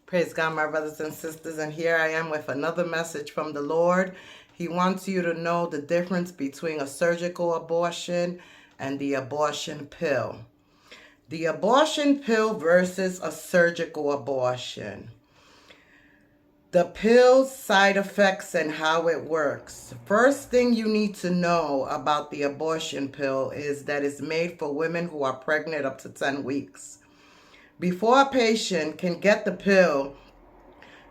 Praise God, my brothers and sisters. And here I am with another message from the Lord. He wants you to know the difference between a surgical abortion and the abortion pill. The abortion pill versus a surgical abortion. The pill's side effects and how it works. First thing you need to know about the abortion pill is that it's made for women who are pregnant up to 10 weeks. Before a patient can get the pill,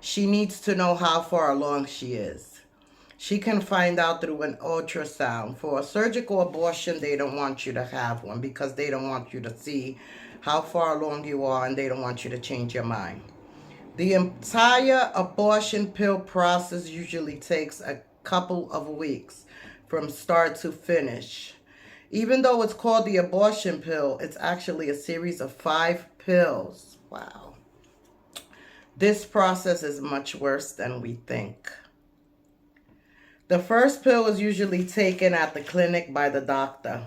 she needs to know how far along she is. She can find out through an ultrasound. For a surgical abortion, they don't want you to have one because they don't want you to see how far along you are and they don't want you to change your mind. The entire abortion pill process usually takes a couple of weeks from start to finish. Even though it's called the abortion pill, it's actually a series of 5 pills. Wow. This process is much worse than we think. The first pill is usually taken at the clinic by the doctor.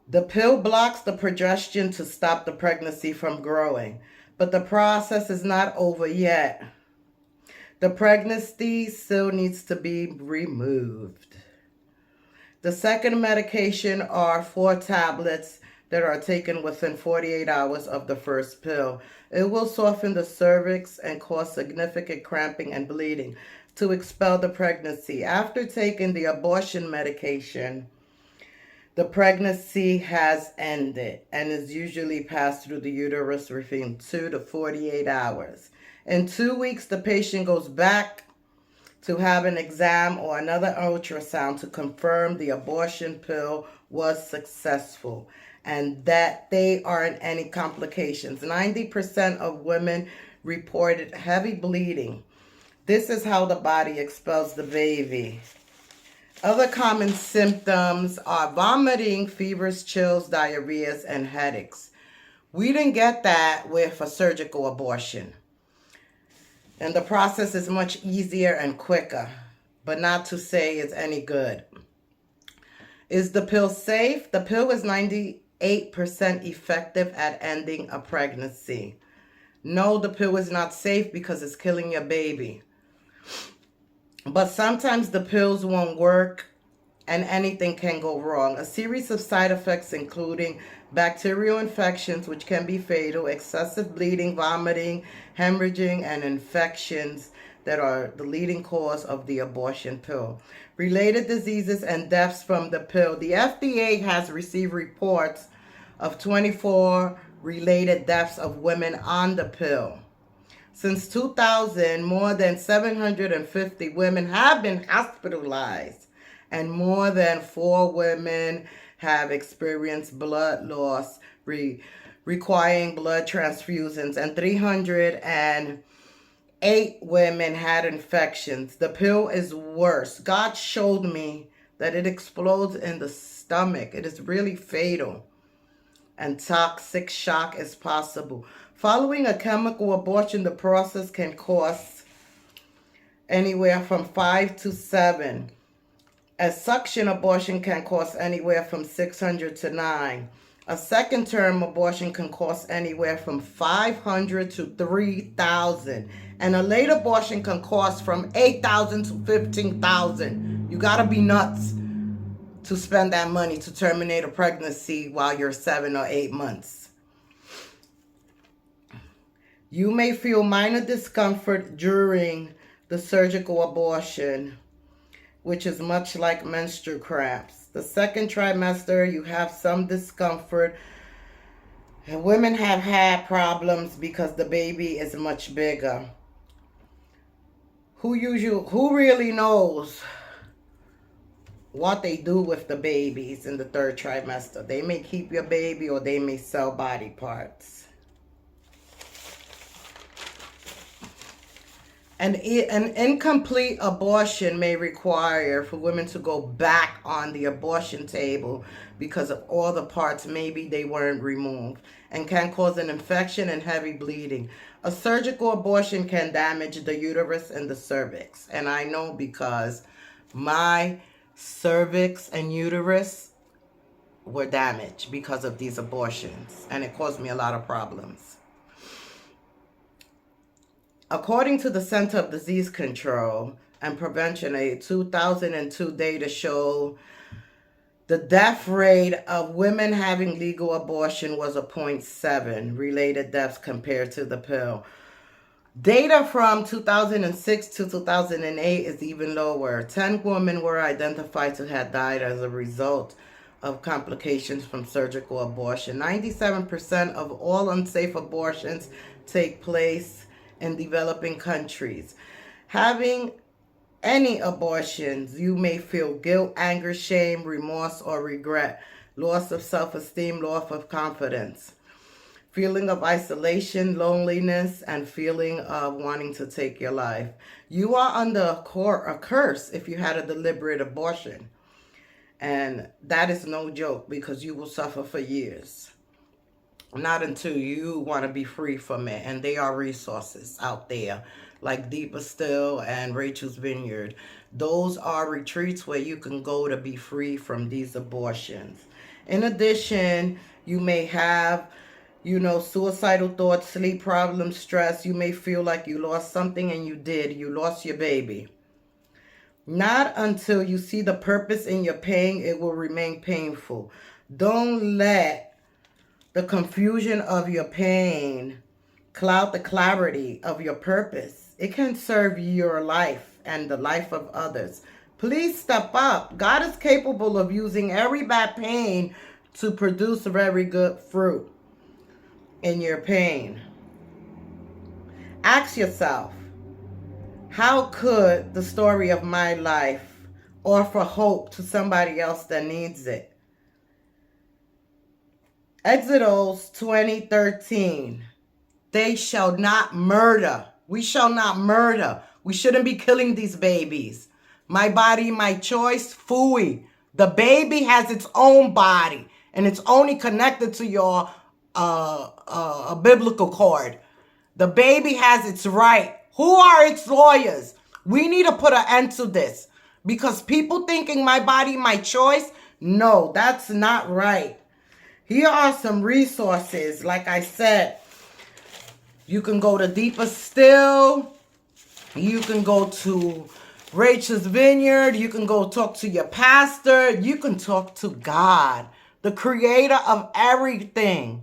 The pill blocks the progesterone to stop the pregnancy from growing, but the process is not over yet. The pregnancy still needs to be removed. The second medication are 4 tablets that are taken within 48 hours of the first pill. It will soften the cervix and cause significant cramping and bleeding to expel the pregnancy. After taking the abortion medication, the pregnancy has ended and is usually passed through the uterus within 2 to 48 hours. In 2 weeks, the patient goes back to have an exam or another ultrasound to confirm the abortion pill was successful and that they aren't any complications. 90% of women reported heavy bleeding. This is how the body expels the baby. Other common symptoms are vomiting, fevers, chills, diarrheas, and headaches. We didn't get that with a surgical abortion. And the process is much easier and quicker, but not to say it's any good. Is the pill safe? The pill is 98% effective at ending a pregnancy. No, the pill is not safe because it's killing your baby. But sometimes the pills won't work and anything can go wrong. A series of side effects including bacterial infections, which can be fatal, excessive bleeding, vomiting, hemorrhaging, and infections that are the leading cause of the abortion pill. Related diseases and deaths from the pill. The FDA has received reports of 24 related deaths of women on the pill. Since 2000, more than 750 women have been hospitalized, and more than 4 women have experienced blood loss requiring blood transfusions, and 308 women had infections. The pill is worse. God showed me that it explodes in the stomach. It is really fatal, and toxic shock is possible. Following a chemical abortion, the process can cost anywhere from 5 to 7. A suction abortion can cost anywhere from $600 to $900. A second term abortion can cost anywhere from $500 to $3,000. And a late abortion can cost from $8,000 to $15,000. You gotta be nuts to spend that money to terminate a pregnancy while you're 7 or 8 months. You may feel minor discomfort during the surgical abortion, which is much like menstrual cramps. The second trimester, you have some discomfort. And women have had problems because the baby is much bigger. Who really knows what they do with the babies in the third trimester? They may keep your baby or they may sell body parts. An incomplete abortion may require for women to go back on the abortion table because of all the parts maybe they weren't removed, and can cause an infection and heavy bleeding. A surgical abortion can damage the uterus and the cervix. And I know because my cervix and uterus were damaged because of these abortions, and it caused me a lot of problems. According to the Center of Disease Control and Prevention, a 2002 data show the death rate of women having legal abortion was a 0.7 related deaths compared to the pill. Data from 2006 to 2008 is even lower. 10 women were identified to have died as a result of complications from surgical abortion. 97% of all unsafe abortions take place in developing countries. Having any abortions, you may feel guilt, anger, shame, remorse, or regret, loss of self-esteem, loss of confidence, feeling of isolation, loneliness, and feeling of wanting to take your life. You are under a curse if you had a deliberate abortion. And that is no joke, because you will suffer for years. Not until you want to be free from it. And there are resources out there like Deeper Still and Rachel's Vineyard. Those are retreats where you can go to be free from these abortions. In addition, you may have, suicidal thoughts, sleep problems, stress. You may feel like you lost something, and you did. You lost your baby. Not until you see the purpose in your pain, it will remain painful. Don't let the confusion of your pain cloud the clarity of your purpose. It can serve your life and the life of others. Please step up. God is capable of using every bad pain to produce very good fruit in your pain. Ask yourself, how could the story of my life offer hope to somebody else that needs it? Exodus 20:13. They shall not murder. We shall not murder. We shouldn't be killing these babies. My body, my choice. Phooey. The baby has its own body, and it's only connected to your biblical cord. The baby has its right. Who are its lawyers? We need to put an end to this, because people thinking my body, my choice. No, that's not right. Here are some resources. Like I said, you can go to Deeper Still. You can go to Rachel's Vineyard. You can go talk to your pastor. You can talk to God, the creator of everything.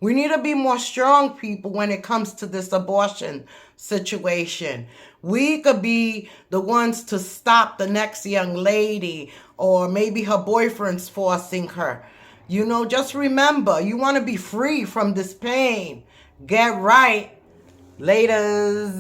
We need to be more strong, people, when it comes to this abortion situation. We could be the ones to stop the next young lady, or maybe her boyfriend's forcing her. Just remember, you want to be free from this pain. Get right. Laters.